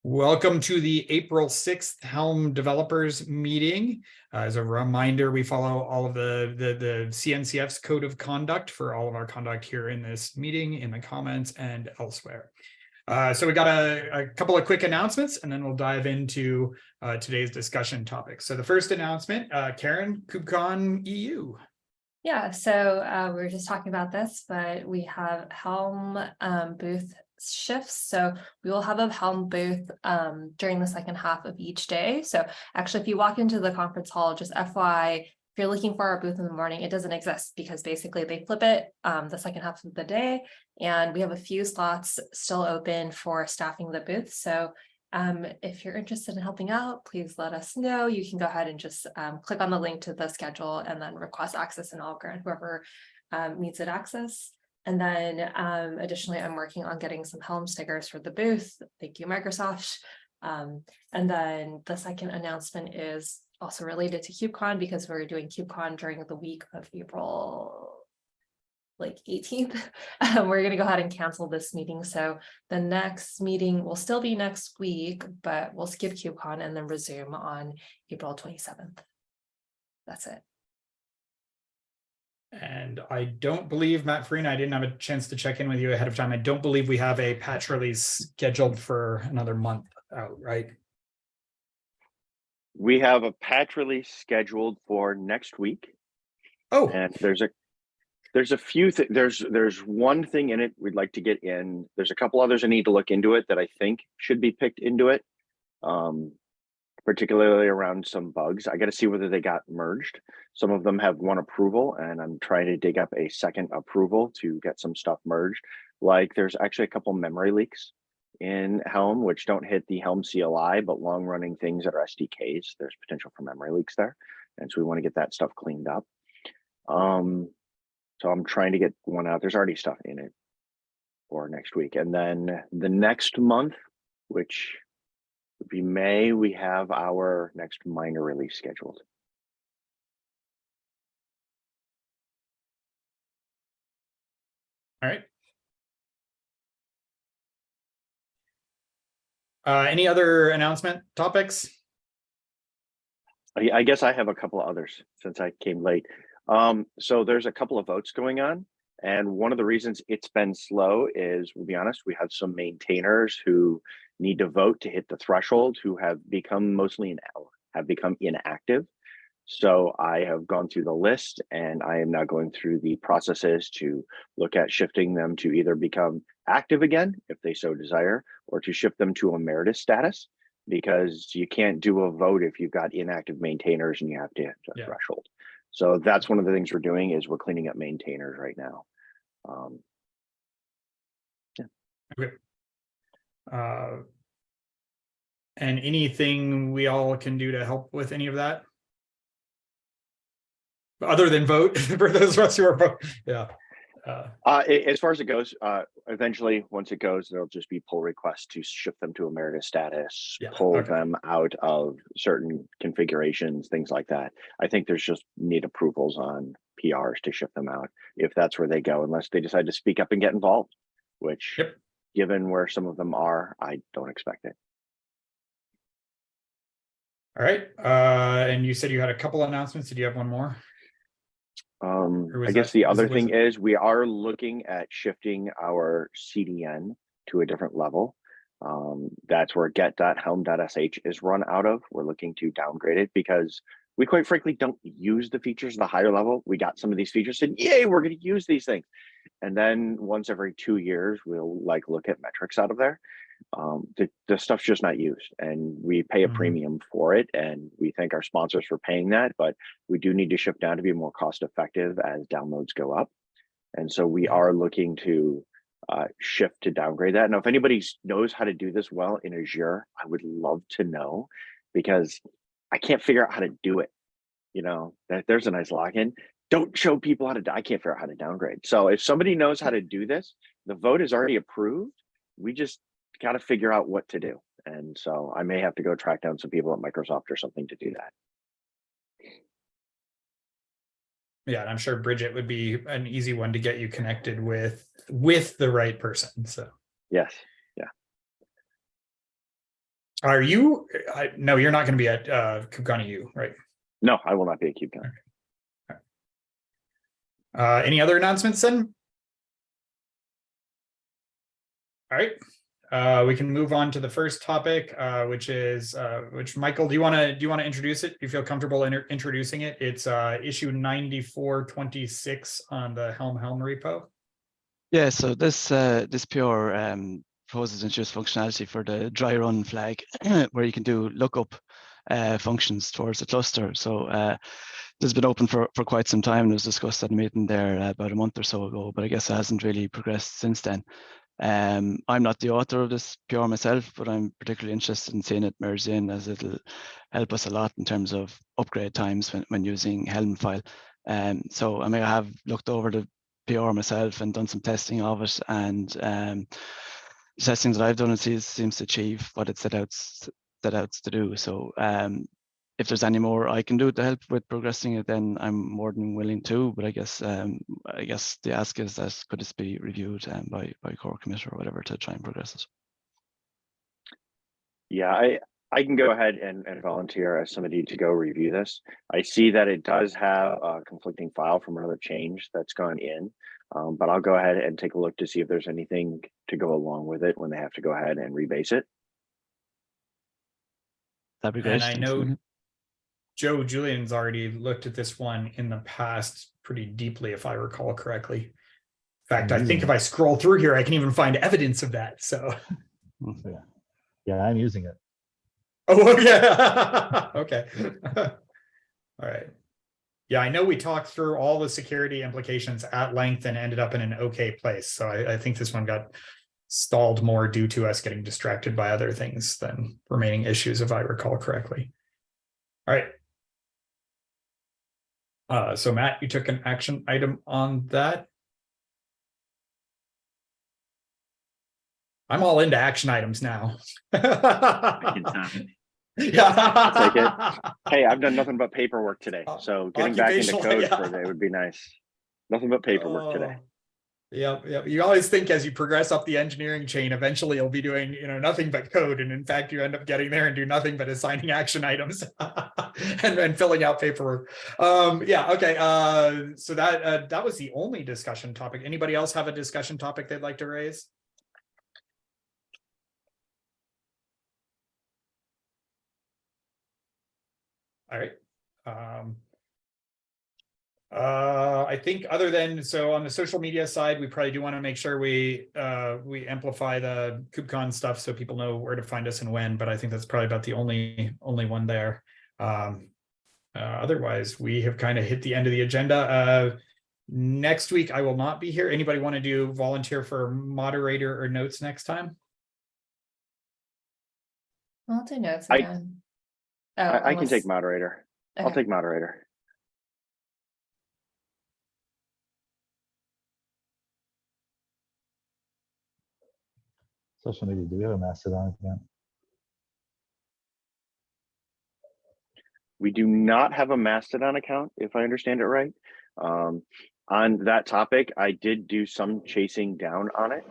Welcome to the April 6th Helm developers meeting. As a reminder, we follow all of the CNCF's code of conduct for all of our conduct here in this meeting, in the comments and elsewhere. So we got a couple of quick announcements, and then we'll dive into today's discussion topics. So the first announcement, Karen, KubeCon EU. Yeah, so we were just talking about this, but we have Helm booth shifts. So we will have a Helm booth during the second half of each day. So actually, if you walk into the conference hall, just FYI, if you're looking for our booth in the morning, it doesn't exist because basically they flip it the second half of the day. And we have a few slots still open for staffing the booth. So if you're interested in helping out, please let us know. You can go ahead and just click on the link to the schedule and then request access, and I'll grant whoever needs it access. And then additionally, I'm working on getting some Helm stickers for the booth. Thank you, Microsoft. And then the second announcement is also related to KubeCon, because we're doing KubeCon during the week of April 18th. We're going to go ahead and cancel this meeting. So the next meeting will still be next week, but we'll skip KubeCon and then resume on April 27th. That's it. And I don't believe, Matt Farina, I didn't have a chance to check in with you ahead of time. I don't believe we have a patch release scheduled for another month out, right? We have a patch release scheduled for next week. Oh, and there's a few things. There's one thing in it we'd like to get in. There's a couple others I need to look into it that I think should be picked into it, particularly around some bugs. I got to see whether they got merged. Some of them have one approval, and I'm trying to dig up a second approval to get some stuff merged. Like there's actually a couple memory leaks in Helm, which don't hit the Helm CLI, but long running things that are SDKs, there's potential for memory leaks there. And so we want to get that stuff cleaned up. So I'm trying to get one out. There's already stuff in it for next week. And then the next month, which would be May, we have our next minor release scheduled. all right. Any other announcement topics? I guess I have a couple of others since I came late. So there's a couple of votes going on. And one of the reasons it's been slow is, we'll be honest, we have some maintainers who need to vote to hit the threshold who have become inactive. So I have gone through the list, and I am now going through the processes to look at shifting them to either become active again, if they so desire, or to shift them to emeritus status, because you can't do a vote if you've got inactive maintainers and you have to hit the threshold. So that's one of the things we're doing, is we're cleaning up maintainers right now. Okay. And anything we all can do to help with any of that? Other than vote for those of us who are vote. Yeah. As far as it goes, eventually, once it goes, there'll just be pull requests to shift them to emeritus status, pull them out of certain configurations, things like that. I think there's just need approvals on PRs to shift them out if that's where they go, unless they decide to speak up and get involved, which given where some of them are, I don't expect it. All right. And you said you had a couple announcements. Did you have one more? I guess the other thing is we are looking at shifting our CDN to a different level. That's where get.helm.sh is run out of. We're looking to downgrade it because we quite frankly don't use the features at the higher level. We got some of these features and yay, we're going to use these things. And then once every 2 years, we'll look at metrics out of there. The stuff's just not used, and we pay a premium for it, and we thank our sponsors for paying that, but we do need to shift down to be more cost effective as downloads go up. And so we are looking to shift to downgrade that. Now, if anybody knows how to do this well in Azure, I would love to know, because I can't figure out how to do it. You know, there's a nice login. Don't show people how to, I can't figure out how to downgrade. So if somebody knows how to do this, the vote is already approved. We just got to figure out what to do. And so I may have to go track down some people at Microsoft or something to do that. Yeah, and I'm sure Bridget would be an easy one to get you connected with the right person. So yes. Are you? No, you're not going to be at KubeCon EU, right? No, I will not be at KubeCon. Any other announcements then? All right. We can move on to the first topic, which Michael, do you want to introduce it? Do you feel comfortable introducing it? It's issue 9426 on the Helm repo. Yeah, so this PR proposes to introduce functionality for the dry run flag, where you can do lookup functions towards a cluster. So this has been open for quite some time. It was discussed at a meeting there about a month or so ago, but I guess it hasn't really progressed since then. I'm not the author of this PR myself, but I'm particularly interested in seeing it merged in, as it'll help us a lot in terms of upgrade times when using Helm file. So I mean, I have looked over the PR myself and done some testing of it, and testing that I've done, it seems to achieve what it set out to do. So if there's any more I can do to help with progressing it, then I'm more than willing to. But I guess the ask is that could this be reviewed by core committee or whatever to try and progress it. Yeah, I can go ahead and volunteer as somebody to go review this. I see that it does have a conflicting file from another change that's gone in, but I'll go ahead and take a look to see if there's anything to go along with it when they have to go ahead and rebase it. That'd be great. And I know Joe Julian's already looked at this one in the past pretty deeply, if I recall correctly. In fact, I think if I scroll through here, I can even find evidence of that. So yeah, I'm using it. Oh, yeah. Okay. All right. Yeah, I know we talked through all the security implications at length and ended up in an okay place. So I think this one got stalled more due to us getting distracted by other things than remaining issues, if I recall correctly. All right. So Matt, you took an action item on that. I'm all into action items now. Yeah, take it. Hey, I've done nothing but paperwork today, so getting back into code for a day would be nice. Nothing but paperwork today. Yep. You always think as you progress up the engineering chain, eventually you'll be doing, nothing but code, and in fact, you end up getting there and do nothing but assigning action items and filling out paperwork. Yeah. Okay. So that was the only discussion topic. Anybody else have a discussion topic they'd like to raise? All right. I think other than, so on the social media side, we probably do want to make sure we amplify the KubeCon stuff so people know where to find us and when, but I think that's probably about the only one there. Otherwise, we have kind of hit the end of the agenda. Next week, I will not be here. Anybody want to do volunteer for moderator or notes next time? I'll do notes again. I can take moderator. Okay. I'll take moderator. Social media, do we have a Mastodon account? We do not have a Mastodon account, if I understand it right. On that topic, I did do some chasing down on it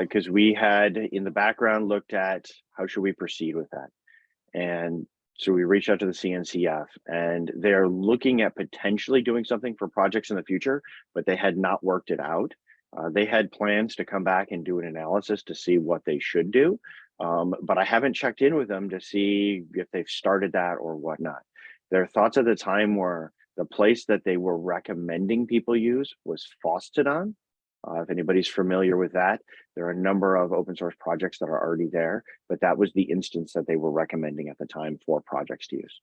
because we had in the background looked at how should we proceed with that. And so we reached out to the CNCF, and they're looking at potentially doing something for projects in the future, but they had not worked it out. They had plans to come back and do an analysis to see what they should do, but I haven't checked in with them to see if they've started that or whatnot. Their thoughts at the time were the place that they were recommending people use was Fosstodon. If anybody's familiar with that, there are a number of open source projects that are already there, but that was the instance that they were recommending at the time for projects to use.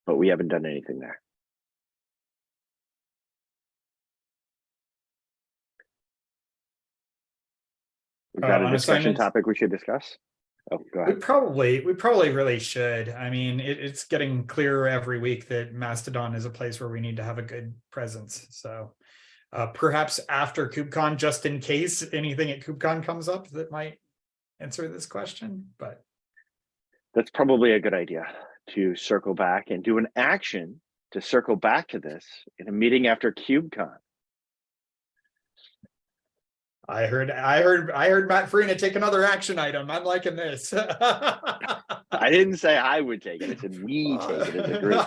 But we haven't done anything there. Is that a discussion topic we should discuss? Oh, go ahead. We probably really should. I mean, it's getting clearer every week that Mastodon is a place where we need to have a good presence. So perhaps after KubeCon, just in case anything at KubeCon comes up that might answer this question, but that's probably a good idea to circle back and do an action to circle back to this in a meeting after KubeCon. I heard Matt Farina take another action item. I'm liking this. I didn't say I would take it. I said we take it as a group.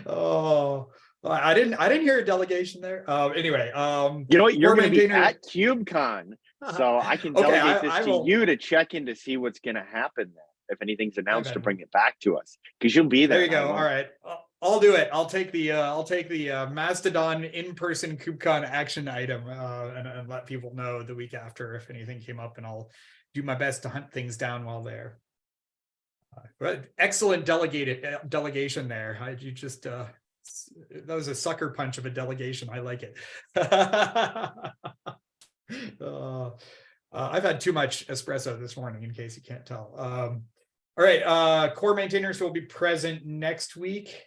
Oh, I didn't hear a delegation there. Anyway, You know what? You're core going to be maintainer- at KubeCon, so I can Okay, delegate this I to will- you to check in to see what's going to happen there. If anything's announced, to bet. bring it back to us, because you'll be there. There you go. All right, I'll do it. I'll take the Mastodon in-person KubeCon action item and let people know the week after if anything came up, and I'll do my best to hunt things down while there. But excellent delegation there. You just that was a sucker punch of a delegation. I like it. I've had too much espresso this morning, in case you can't tell. All right, core maintainers will be present next week.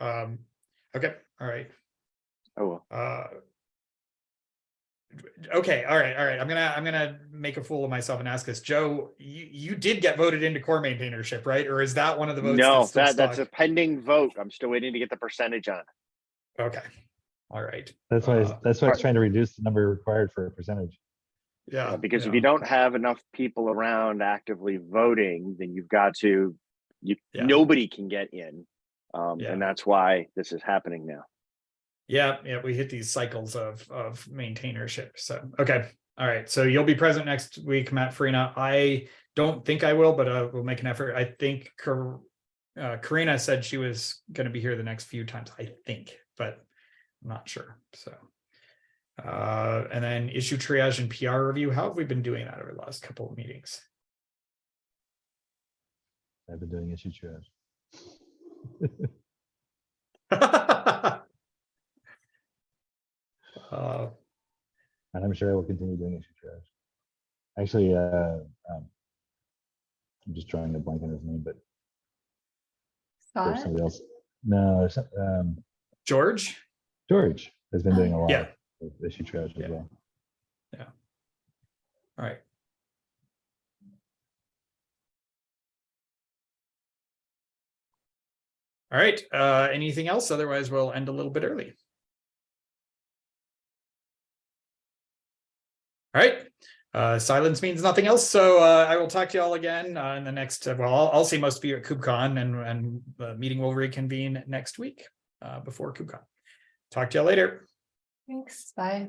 Okay, all right. Oh, well. Okay, all right. I'm gonna make a fool of myself and ask this. Joe, you did get voted into core maintainership, right? Or is that one of the votes? No, that's that's a pending vote. I'm still waiting to get the percentage on it. Okay, all right. That's why it's trying to reduce the number required for a percentage. Yeah, because if you don't have enough people around actively voting, then you've got to. Nobody can get in, and that's why this is happening now. Yeah, we hit these cycles of maintainership. So okay, all right. So you'll be present next week, Matt Farina. I don't think I will, but we'll make an effort. I think Karina said she was going to be here the next few times. I think, but I'm not sure. So, and then issue triage and PR review. How have we been doing that over the last couple of meetings? I've been doing issue triage. And I'm sure I will continue doing issue triage. Actually, I'm just drawing a blank on his name, but there's somebody else. No, George has been doing a lot of issue triage as well. Yeah. All right. All right. Anything else? Otherwise, we'll end a little bit early. All right. Silence means nothing else. So I will talk to you all again in the next. Well, I'll see most of you at KubeCon, and the meeting will reconvene next week before KubeCon. Talk to you later. Thanks. Bye.